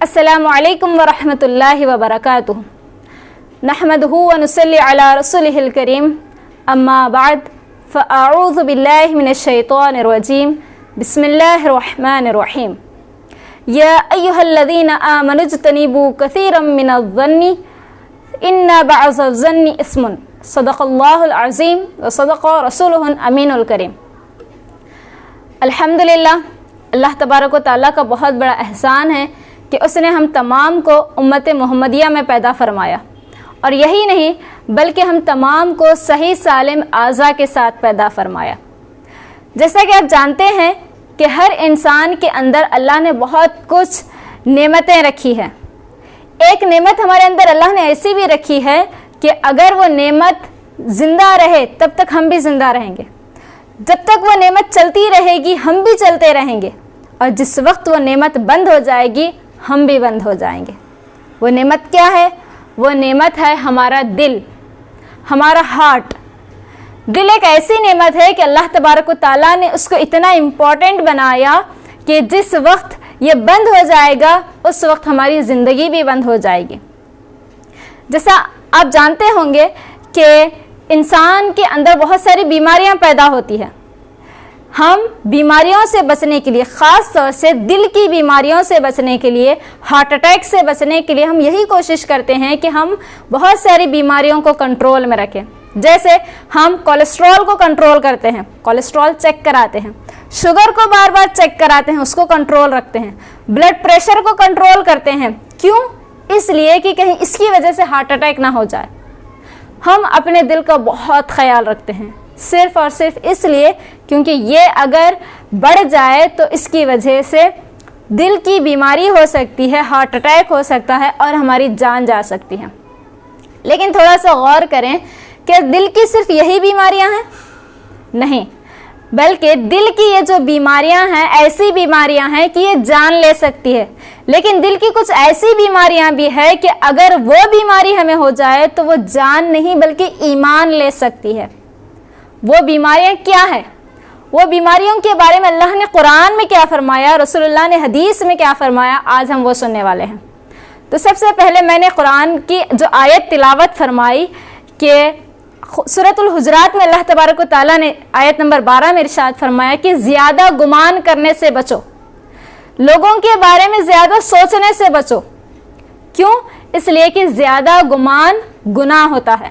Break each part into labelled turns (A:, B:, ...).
A: السلام علیکم ورحمۃ اللہ وبرکاتہ نحمدہ ونصلی علی رسولہ الکریم اما بعد فاعوذ باللہ من الشیطان الرجیم بسم اللہ الرحمن الرحیم یا ایہا الذین آمنوا اجتنبوا کثیرا من الظن ان بعض الظن اسم صدق اللہ العظیم وصدق رسولہ الامین الکریم۔ الحمدللہ، اللہ تبارک و تعالیٰ کا بہت بڑا احسان ہے کہ اس نے ہم تمام کو امت محمدیہ میں پیدا فرمایا، اور یہی نہیں بلکہ ہم تمام کو صحیح سالم اعضاء کے ساتھ پیدا فرمایا۔ جیسا کہ آپ جانتے ہیں کہ ہر انسان کے اندر اللہ نے بہت کچھ نعمتیں رکھی ہیں۔ ایک نعمت ہمارے اندر اللہ نے ایسی بھی رکھی ہے کہ اگر وہ نعمت زندہ رہے تب تک ہم بھی زندہ رہیں گے، جب تک وہ نعمت چلتی رہے گی ہم بھی چلتے رہیں گے، اور جس وقت وہ نعمت بند ہو جائے گی ہم بھی بند ہو جائیں گے۔ وہ نعمت کیا ہے؟ وہ نعمت ہے ہمارا دل، ہمارا ہارٹ۔ دل ایک ایسی نعمت ہے کہ اللہ تبارک و تعالیٰ نے اس کو اتنا امپورٹنٹ بنایا کہ جس وقت یہ بند ہو جائے گا اس وقت ہماری زندگی بھی بند ہو جائے گی۔ جیسا آپ جانتے ہوں گے کہ انسان کے اندر بہت ساری بیماریاں پیدا ہوتی ہیں۔ ہم بیماریوں سے بچنے کے لیے، خاص طور سے دل کی بیماریوں سے بچنے کے لیے، ہارٹ اٹیک سے بچنے کے لیے ہم یہی کوشش کرتے ہیں کہ ہم بہت ساری بیماریوں کو کنٹرول میں رکھیں۔ جیسے ہم کولیسٹرول کو کنٹرول کرتے ہیں، کولیسٹرول چیک کراتے ہیں، شوگر کو بار بار چیک کراتے ہیں، اس کو کنٹرول رکھتے ہیں، بلڈ پریشر کو کنٹرول کرتے ہیں۔ کیوں؟ اس لیے کہ کہیں اس کی وجہ سے ہارٹ اٹیک نہ ہو جائے۔ ہم اپنے دل کا بہت خیال رکھتے ہیں، صرف اور صرف اس لیے کیونکہ یہ اگر بڑھ جائے تو اس کی وجہ سے دل کی بیماری ہو سکتی ہے، ہارٹ اٹیک ہو سکتا ہے اور ہماری جان جا سکتی ہے۔ لیکن تھوڑا سا غور کریں کہ دل کی صرف یہی بیماریاں ہیں؟ نہیں، بلکہ دل کی یہ جو بیماریاں ہیں ایسی بیماریاں ہیں کہ یہ جان لے سکتی ہے، لیکن دل کی کچھ ایسی بیماریاں بھی ہے کہ اگر وہ بیماری ہمیں ہو جائے تو وہ جان نہیں بلکہ ایمان لے سکتی ہے۔ وہ بیماریاں کیا ہیں؟ وہ بیماریوں کے بارے میں اللہ نے قرآن میں کیا فرمایا، رسول اللہ نے حدیث میں کیا فرمایا، آج ہم وہ سننے والے ہیں۔ تو سب سے پہلے میں نے قرآن کی جو آیت تلاوت فرمائی کہ سورۃ الحجرات میں اللہ تبارک و تعالیٰ نے آیت نمبر 12 میں ارشاد فرمایا کہ زیادہ گمان کرنے سے بچو، لوگوں کے بارے میں زیادہ سوچنے سے بچو۔ کیوں؟ اس لیے کہ زیادہ گمان گناہ ہوتا ہے۔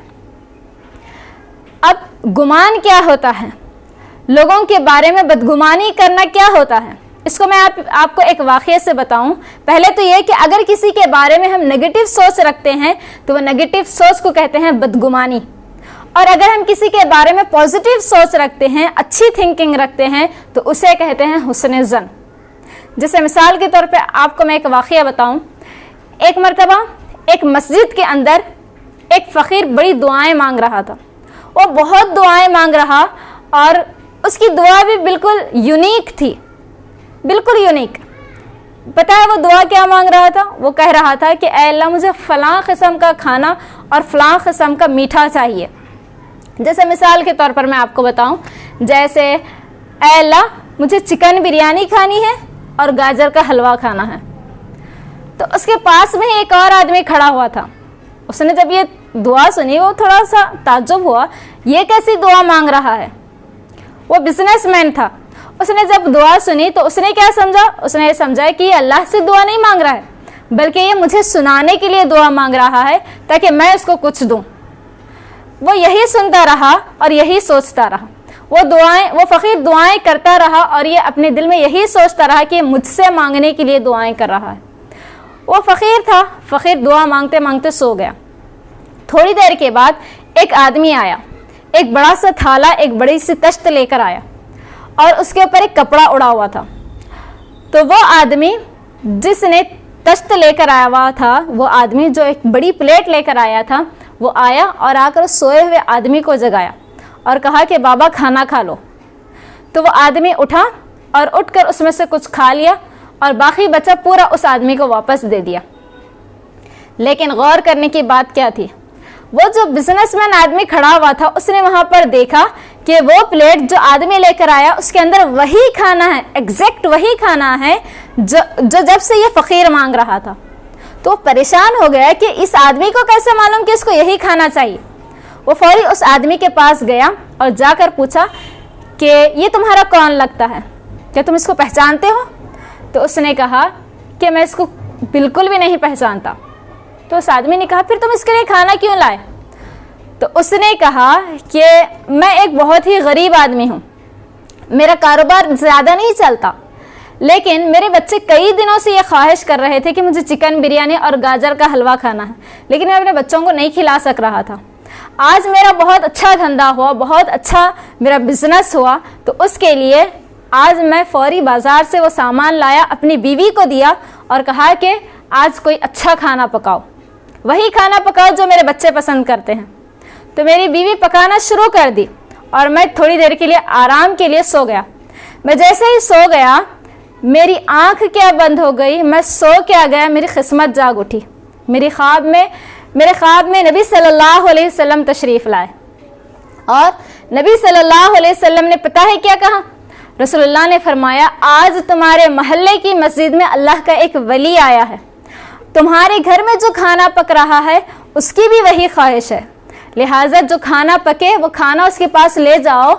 A: اب گمان کیا ہوتا ہے؟ لوگوں کے بارے میں بدگمانی کرنا کیا ہوتا ہے؟ اس کو میں آپ کو ایک واقعے سے بتاؤں۔ پہلے تو یہ کہ اگر کسی کے بارے میں ہم نگیٹو سوچ رکھتے ہیں تو وہ نگیٹو سوچ کو کہتے ہیں بدگمانی، اور اگر ہم کسی کے بارے میں پازیٹیو سوچ رکھتے ہیں، اچھی تھنکنگ رکھتے ہیں تو اسے کہتے ہیں حسن ظن۔ جیسے مثال کے طور پہ آپ کو میں ایک واقعہ بتاؤں۔ ایک مرتبہ ایک مسجد کے اندر ایک فقیر بڑی دعائیں مانگ رہا تھا۔ وہ بہت دعائیں مانگ رہا اور اس کی دعا بھی بالکل یونیک تھی، بالکل یونیک۔ پتہ ہے وہ دعا کیا مانگ رہا تھا؟ وہ کہہ رہا تھا کہ اے اللہ مجھے فلاں قسم کا کھانا اور فلاں قسم کا میٹھا چاہیے۔ جیسے مثال کے طور پر میں آپ کو بتاؤں، جیسے اے اللہ مجھے چکن بریانی کھانی ہے اور گاجر کا حلوہ کھانا ہے۔ تو اس کے پاس میں ایک اور آدمی کھڑا ہوا تھا۔ اس نے جب یہ دعا سنی وہ تھوڑا سا تعجب ہوا، یہ کیسی دعا مانگ رہا ہے؟ وہ بزنس مین تھا۔ اس نے جب دعا سنی تو اس نے کیا سمجھا؟ اس نے یہ سمجھا کہ یہ اللہ سے دعا نہیں مانگ رہا ہے بلکہ یہ مجھے سنانے کے لیے دعا مانگ رہا ہے تاکہ میں اس کو کچھ دوں۔ وہ یہی سنتا رہا اور یہی سوچتا رہا، وہ فقیر دعائیں کرتا رہا اور یہ اپنے دل میں یہی سوچتا رہا کہ یہ مجھ سے مانگنے کے لیے دعائیں کر رہا ہے۔ وہ فقیر تھا، فقیر دعا مانگتے مانگتے سو گیا۔ تھوڑی دیر کے بعد ایک آدمی آیا، ایک بڑا سا تھالا، ایک بڑی سی تشت لے کر آیا اور اس کے اوپر ایک کپڑا اڑا ہوا تھا۔ تو وہ آدمی جس نے تشت لے کر آیا ہوا تھا، وہ آدمی جو ایک بڑی پلیٹ لے کر آیا تھا، وہ آیا اور آ کر سوئے ہوئے آدمی کو جگایا اور کہا کہ بابا کھانا کھا لو۔ تو وہ آدمی اٹھا اور اٹھ کر اس میں سے کچھ کھا لیا اور باقی بچا پورا اس آدمی کو واپس دے دیا۔ لیکن غور کرنے کی بات کیا تھی؟ وہ جو بزنس مین آدمی کھڑا ہوا تھا اس نے وہاں پر دیکھا کہ وہ پلیٹ جو آدمی لے کر آیا اس کے اندر وہی کھانا ہے، ایگزیکٹ وہی کھانا ہے جو جب سے یہ فقیر مانگ رہا تھا. تو وہ پریشان ہو گیا کہ اس آدمی کو کیسے معلوم کہ اس کو یہی کھانا چاہیے. وہ فوری اس آدمی کے پاس گیا اور جا کر پوچھا کہ یہ تمہارا کون لگتا ہے، کیا تم اس کو پہچانتے ہو؟ تو اس نے کہا کہ میں اس کو بالکل بھی نہیں پہچانتا. تو اس آدمی نے کہا پھر تم اس کے لیے کھانا کیوں لائے؟ تو اس نے کہا کہ میں ایک بہت ہی غریب آدمی ہوں، میرا کاروبار زیادہ نہیں چلتا، لیکن میرے بچے کئی دنوں سے یہ خواہش کر رہے تھے کہ مجھے چکن بریانی اور گاجر کا حلوہ کھانا ہے، لیکن میں اپنے بچوں کو نہیں کھلا سک رہا تھا. آج میرا بہت اچھا دھندا ہوا، بہت اچھا میرا بزنس ہوا، تو اس کے لیے آج میں فوری بازار سے وہ سامان لایا، اپنی بیوی کو دیا اور کہا کہ آج کوئی اچھا کھانا پکاؤ، وہی کھانا پکاؤ جو میرے بچے پسند کرتے ہیں. تو میری بیوی پکانا شروع کر دی اور میں تھوڑی دیر کے لیے آرام کے لیے سو گیا. میں جیسے ہی سو گیا میری آنکھ کیا بند ہو گئی، میں سو کیا گیا، میری قسمت جاگ اٹھی. میرے خواب میں نبی صلی اللہ علیہ وسلم تشریف لائے اور نبی صلی اللہ علیہ وسلم نے پتہ ہے کیا کہا؟ رسول اللہ نے فرمایا آج تمہارے محلے کی مسجد میں اللہ کا ایک ولی آیا ہے، تمہارے گھر میں جو کھانا پک رہا ہے اس کی بھی وہی خواہش ہے، لہٰذا جو کھانا پکے وہ کھانا اس کے پاس لے جاؤ،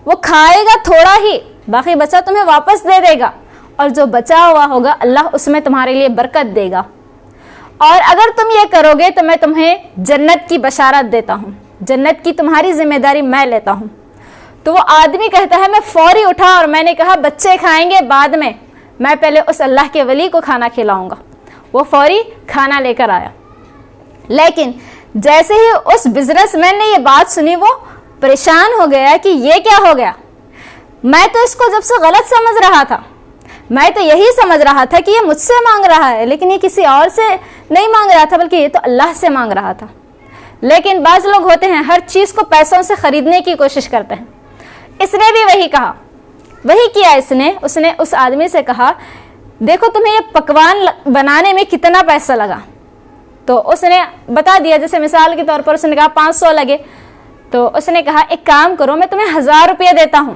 A: وہ کھائے گا تھوڑا ہی، باقی بچا تمہیں واپس دے دے گا، اور جو بچا ہوا ہوگا اللہ اس میں تمہارے لیے برکت دے گا، اور اگر تم یہ کرو گے تو میں تمہیں جنت کی بشارت دیتا ہوں، جنت کی تمہاری ذمہ داری میں لیتا ہوں. تو وہ آدمی کہتا ہے میں فوری اٹھا اور میں نے کہا بچے کھائیں گے بعد میں پہلے اس اللہ کے ولی کو کھانا کھلاؤں گا. وہ فوری کھانا لے کر آیا، لیکن جیسے ہی اس بزنس مین نے یہ بات سنی وہ پریشان ہو گیا کہ یہ کیا ہو گیا، میں تو اس کو جب سے غلط سمجھ رہا تھا، میں تو یہی سمجھ رہا تھا کہ یہ مجھ سے مانگ رہا ہے، لیکن یہ کسی اور سے نہیں مانگ رہا تھا بلکہ یہ تو اللہ سے مانگ رہا تھا. لیکن بعض لوگ ہوتے ہیں ہر چیز کو پیسوں سے خریدنے کی کوشش کرتے ہیں. اس نے بھی وہی کہا، وہی کیا. اس نے اس آدمی سے کہا دیکھو تمہیں یہ پکوان بنانے میں کتنا پیسہ لگا؟ تو اس نے بتا دیا، جیسے مثال کے طور پر اس نے کہا 500 لگے. تو اس نے کہا ایک کام کرو میں تمہیں 1000 روپیہ دیتا ہوں،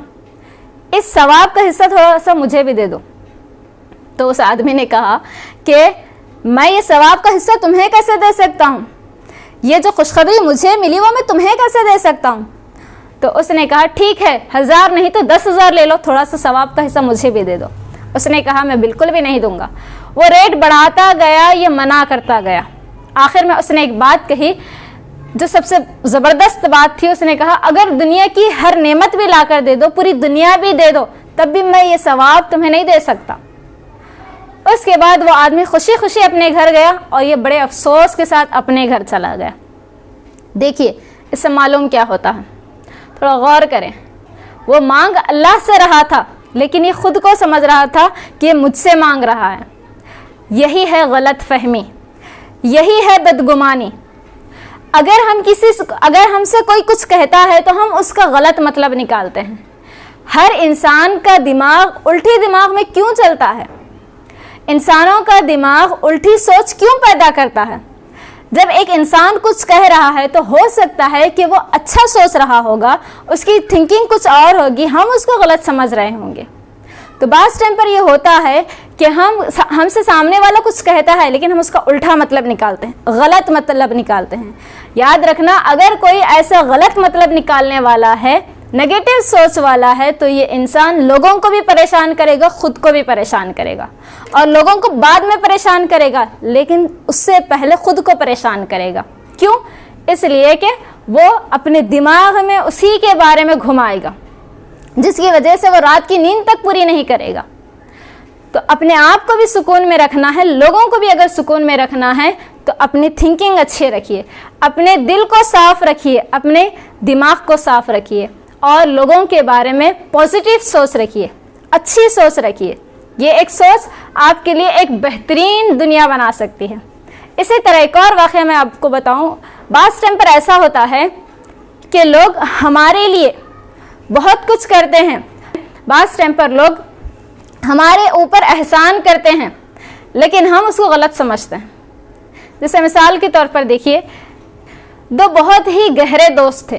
A: اس ثواب کا حصہ تھوڑا سا مجھے بھی دے دو. تو اس آدمی نے کہا کہ میں یہ ثواب کا حصہ تمہیں کیسے دے سکتا ہوں، یہ جو خوشخبری مجھے ملی وہ میں تمہیں کیسے دے سکتا ہوں. تو اس نے کہا ٹھیک ہے 1000 نہیں تو 10,000 لے لو، تھوڑا سا ثواب کا حصہ مجھے بھی دے دو. اس نے کہا میں بالکل بھی نہیں دوں گا. وہ ریٹ بڑھاتا گیا، یہ منع کرتا گیا. آخر میں اس نے ایک بات کہی جو سب سے زبردست بات تھی. اس نے کہا اگر دنیا کی ہر نعمت بھی لا کر دے دو، پوری دنیا بھی دے دو، تب بھی میں یہ ثواب تمہیں نہیں دے سکتا. اس کے بعد وہ آدمی خوشی خوشی اپنے گھر گیا اور یہ بڑے افسوس کے ساتھ اپنے گھر چلا گیا. دیکھیے اس سے معلوم کیا ہوتا ہے، تھوڑا غور کریں. وہ مانگ اللہ سے رہا تھا لیکن یہ خود کو سمجھ رہا تھا کہ یہ مجھ سے مانگ رہا ہے. یہی ہے غلط فہمی، یہی ہے بدگمانی. اگر ہم سے کوئی کچھ کہتا ہے تو ہم اس کا غلط مطلب نکالتے ہیں. ہر انسان کا دماغ الٹی دماغ میں کیوں چلتا ہے؟ انسانوں کا دماغ الٹی سوچ کیوں پیدا کرتا ہے؟ جب ایک انسان کچھ کہہ رہا ہے تو ہو سکتا ہے کہ وہ اچھا سوچ رہا ہوگا، اس کی تھنکنگ کچھ اور ہوگی، ہم اس کو غلط سمجھ رہے ہوں گے. تو بعض ٹائم پر یہ ہوتا ہے کہ ہم سے سامنے والا کچھ کہتا ہے لیکن ہم اس کا الٹا مطلب نکالتے ہیں، غلط مطلب نکالتے ہیں. یاد رکھنا اگر کوئی ایسا غلط مطلب نکالنے والا ہے، نیگیٹو سوچ والا ہے، تو یہ انسان لوگوں کو بھی پریشان کرے گا، خود کو بھی پریشان کرے گا، اور لوگوں کو بعد میں پریشان کرے گا لیکن اس سے پہلے خود کو پریشان کرے گا. کیوں؟ اس لیے کہ وہ اپنے دماغ میں اسی کے بارے میں گھمائے گا جس کی وجہ سے وہ رات کی نیند تک پوری نہیں کرے گا. تو اپنے آپ کو بھی سکون میں رکھنا ہے، لوگوں کو بھی اگر سکون میں رکھنا ہے تو اپنی تھنکنگ اچھی رکھیے، اپنے دل کو صاف رکھیے، اپنے دماغ کو صاف رکھیے، اور لوگوں کے بارے میں پازیٹیو سوچ رکھیے، اچھی سوچ رکھیے. یہ ایک سوچ آپ کے لیے ایک بہترین دنیا بنا سکتی ہے. اسی طرح ایک اور واقعہ میں آپ کو بتاؤں. بعض ٹائم پر ایسا ہوتا ہے کہ لوگ ہمارے لیے بہت کچھ کرتے ہیں، بعض ٹائم پر لوگ ہمارے اوپر احسان کرتے ہیں لیکن ہم اس کو غلط سمجھتے ہیں. جیسے مثال کے طور پر دیکھیے، دو بہت ہی گہرے دوست تھے.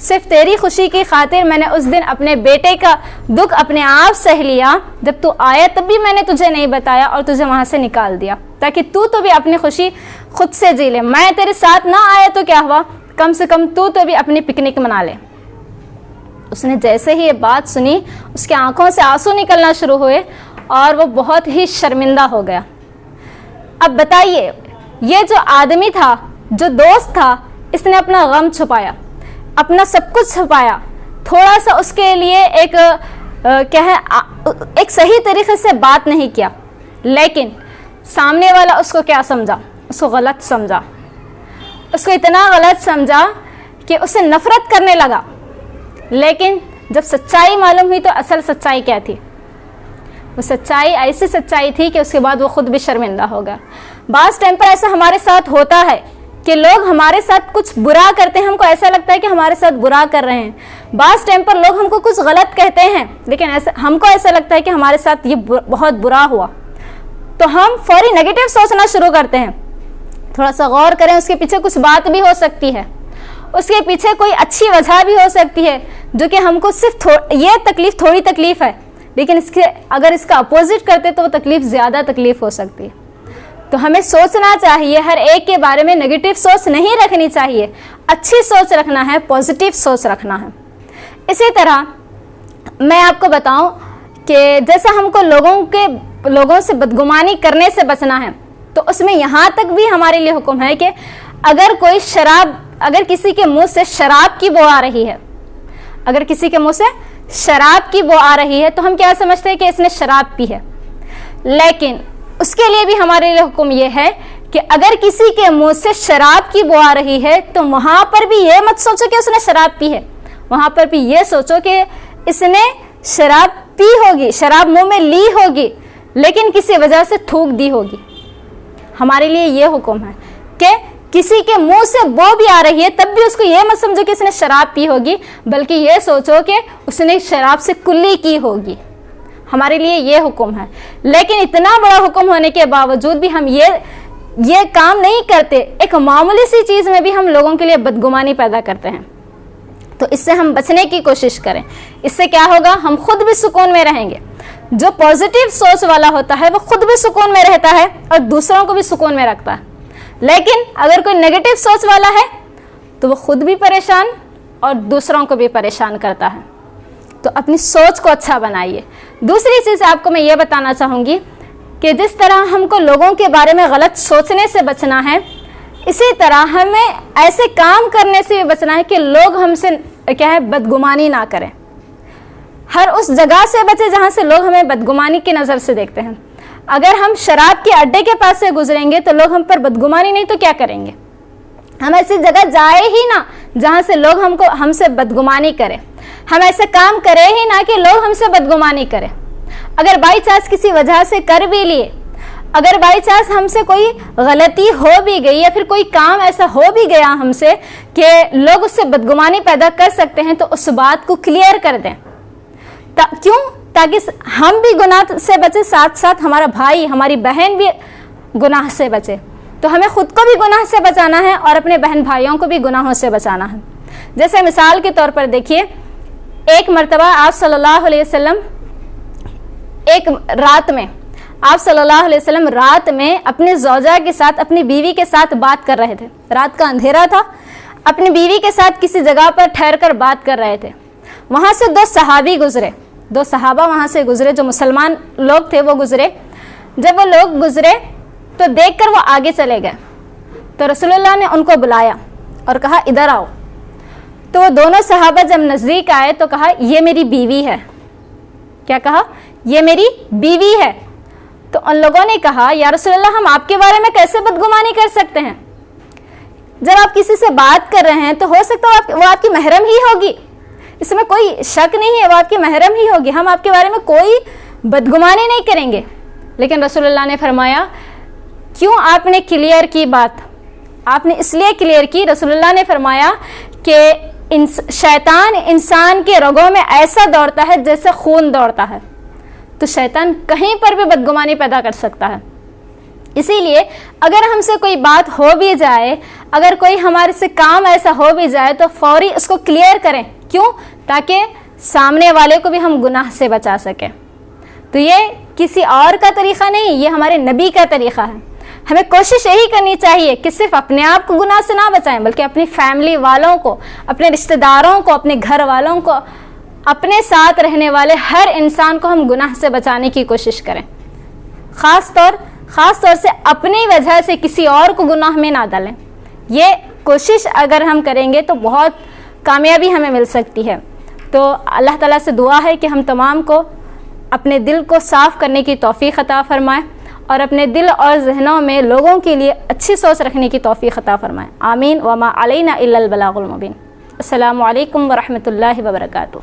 A: صرف تیری خوشی کی خاطر میں نے اس دن اپنے بیٹے کا دکھ اپنے آپ سہ لیا. جب تو آیا تب بھی میں نے تجھے نہیں بتایا اور تجھے وہاں سے نکال دیا تاکہ تو بھی اپنی خوشی خود سے جی لے. میں تیرے ساتھ نہ آیا تو کیا ہوا, کم سے کم تو بھی اپنی پکنک منا لے. اس نے جیسے ہی یہ بات سنی اس کے آنکھوں سے آنسو نکلنا شروع ہوئے اور وہ بہت ہی شرمندہ ہو گیا. اب بتائیے, یہ جو آدمی تھا, جو دوست تھا, اس نے اپنا غم چھپایا, اپنا سب کچھ چھپایا, تھوڑا سا اس کے لیے ایک صحیح طریقے سے بات نہیں کیا, لیکن سامنے والا اس کو کیا سمجھا, اس کو غلط سمجھا, اس کو اتنا غلط سمجھا کہ اسے نفرت کرنے لگا. لیکن جب سچائی معلوم ہوئی تو اصل سچائی کیا تھی؟ وہ سچائی ایسی سچائی تھی کہ اس کے بعد وہ خود بھی شرمندہ ہو گیا. بعض ٹائم پر ایسا ہمارے ساتھ ہوتا ہے کہ لوگ ہمارے ساتھ کچھ برا کرتے ہیں, ہم کو ایسا لگتا ہے کہ ہمارے ساتھ برا کر رہے ہیں. بعض ٹائم پر لوگ ہم کو کچھ غلط کہتے ہیں لیکن ہم کو ایسا لگتا ہے کہ ہمارے ساتھ یہ بہت برا ہوا, تو ہم فوری نیگیٹو سوچنا شروع کرتے ہیں. تھوڑا سا غور کریں, اس کے پیچھے کچھ بات بھی ہو سکتی ہے, اس کے پیچھے کوئی اچھی وجہ بھی ہو سکتی ہے, جو کہ ہم کو صرف یہ تکلیف تھوڑی تکلیف ہے, لیکن اگر اس کا اپوزٹ کرتے تو وہ تکلیف زیادہ تکلیف ہو سکتی ہے. تو ہمیں سوچنا چاہیے, ہر ایک کے بارے میں نیگیٹو سوچ نہیں رکھنی چاہیے, اچھی سوچ رکھنا ہے, پازیٹیو سوچ رکھنا ہے. اسی طرح میں آپ کو بتاؤں کہ جیسا ہم کو لوگوں سے بدگمانی کرنے سے بچنا ہے, تو اس میں یہاں تک بھی ہمارے لیے حکم ہے کہ اگر کسی کے منہ سے شراب کی بو آ رہی ہے, اگر کسی کے منہ سے شراب کی بو آ رہی ہے تو ہم کیا سمجھتے ہیں کہ اس نے شراب پی ہے, لیکن اس کے لیے بھی ہمارے لیے حکم یہ ہے کہ اگر کسی کے منہ سے شراب کی بو آ رہی ہے تو وہاں پر بھی یہ مت سوچو کہ اس نے شراب پی ہے, وہاں پر بھی یہ سوچو کہ اس نے شراب پی ہوگی, شراب منہ میں لی ہوگی, لیکن کسی وجہ سے تھوک دی ہوگی. ہمارے لیے یہ حکم ہے کہ کسی کے منہ سے بو بھی آ رہی ہے تب بھی اس کو یہ مت سمجھو کہ اس نے شراب پی ہوگی, بلکہ یہ سوچو کہ اس نے شراب سے کلی کی ہوگی. ہمارے لیے یہ حکم ہے, لیکن اتنا بڑا حکم ہونے کے باوجود بھی ہم یہ کام نہیں کرتے. ایک معمولی سی چیز میں بھی ہم لوگوں کے لیے بدگمانی پیدا کرتے ہیں. تو اس سے ہم بچنے کی کوشش کریں. اس سے کیا ہوگا, ہم خود بھی سکون میں رہیں گے. جو پازیٹیو سوچ والا ہوتا ہے وہ خود بھی سکون میں رہتا ہے اور دوسروں کو بھی سکون میں رکھتا ہے. لیکن اگر کوئی نیگیٹو سوچ والا ہے تو وہ خود بھی پریشان اور دوسروں کو بھی پریشان کرتا ہے. تو اپنی سوچ کو اچھا بنائیے. دوسری چیز آپ کو میں یہ بتانا چاہوں گی کہ جس طرح ہم کو لوگوں کے بارے میں غلط سوچنے سے بچنا ہے, اسی طرح ہمیں ایسے کام کرنے سے بھی بچنا ہے کہ لوگ ہم سے بدگمانی نہ کریں. ہر اس جگہ سے بچے جہاں سے لوگ ہمیں بدگمانی کی نظر سے دیکھتے ہیں. اگر ہم شراب کے اڈے کے پاس سے گزریں گے تو لوگ ہم پر بدگمانی نہیں تو کیا کریں گے. ہم ایسی جگہ جائے ہی نہ جہاں سے لوگ ہم سے بدگمانی کریں. ہم ایسے کام کرے ہی نہ کہ لوگ ہم سے بدگمانی کریں. اگر بائی چانس کسی وجہ سے کر بھی لیے, اگر بائی چانس ہم سے کوئی غلطی ہو بھی گئی یا پھر کوئی کام ایسا ہو بھی گیا ہم سے کہ لوگ اس سے بدگمانی پیدا کر سکتے ہیں, تو اس بات کو کلیئر کر دیں. کیوں؟ تاکہ ہم بھی گناہ سے بچے, ساتھ ساتھ ہمارا بھائی ہماری بہن بھی گناہ سے بچے. تو ہمیں خود کو بھی گناہ سے بچانا ہے اور اپنے بہن بھائیوں کو بھی گناہوں سے بچانا ہے. جیسے مثال کے طور پر دیکھیے, ایک مرتبہ آپ صلی اللہ علیہ وسلم رات میں اپنی زوجہ کے ساتھ, اپنی بیوی کے ساتھ بات کر رہے تھے. رات کا اندھیرا تھا, اپنی بیوی کے ساتھ کسی جگہ پر ٹھہر کر بات کر رہے تھے. وہاں سے دو صحابہ وہاں سے گزرے, جو مسلمان لوگ تھے وہ گزرے. جب وہ لوگ گزرے تو دیکھ کر وہ آگے چلے گئے, تو رسول اللہ نے ان کو بلایا اور کہا ادھر آؤ. تو وہ دونوں صحابہ جب نزدیک آئے تو کہا یہ میری بیوی ہے. کیا کہا؟ یہ میری بیوی ہے. تو ان لوگوں نے کہا یا رسول اللہ, ہم آپ کے بارے میں کیسے بدگمانی کر سکتے ہیں؟ جب آپ کسی سے بات کر رہے ہیں تو ہو سکتا ہے وہ آپ کی محرم ہی ہوگی, اس میں کوئی شک نہیں ہے, وہ آپ کی محرم ہی ہوگی. ہم آپ کے بارے میں کوئی بدگمانی نہیں کریں گے. لیکن رسول اللہ نے فرمایا, کیوں آپ نے کلیئر کی بات؟ آپ نے اس لیے کلیئر کی, رسول اللہ نے فرمایا کہ شیطان انسان کے رگوں میں ایسا دوڑتا ہے جیسے خون دوڑتا ہے. تو شیطان کہیں پر بھی بدگمانی پیدا کر سکتا ہے. اسی لیے اگر ہم سے کوئی بات ہو بھی جائے، اگر کوئی ہمارے سے کام ایسا ہو بھی جائے تو فوری اس کو کلیئر کریں. کیوں؟ تاکہ سامنے والے کو بھی ہم گناہ سے بچا سکیں. تو یہ کسی اور کا طریقہ نہیں، یہ ہمارے نبی کا طریقہ ہے. ہمیں کوشش یہی کرنی چاہیے کہ صرف اپنے آپ کو گناہ سے نہ بچائیں، بلکہ اپنی فیملی والوں کو، اپنے رشتہ داروں کو، اپنے گھر والوں کو، اپنے ساتھ رہنے والے ہر انسان کو ہم گناہ سے بچانے کی کوشش کریں. خاص طور سے اپنی وجہ سے کسی اور کو گناہ میں نہ ڈالیں. یہ کوشش اگر ہم کریں گے تو بہت کامیابی ہمیں مل سکتی ہے. تو اللہ تعالیٰ سے دعا ہے کہ ہم تمام کو اپنے دل کو صاف کرنے کی توفیق عطا فرمائے اور اپنے دل اور ذہنوں میں لوگوں کے لیے اچھی سوچ رکھنے کی توفیق عطا فرمائے. آمین. وما علینا الا البلاغ المبین. السلام علیکم ورحمۃ اللہ وبرکاتہ.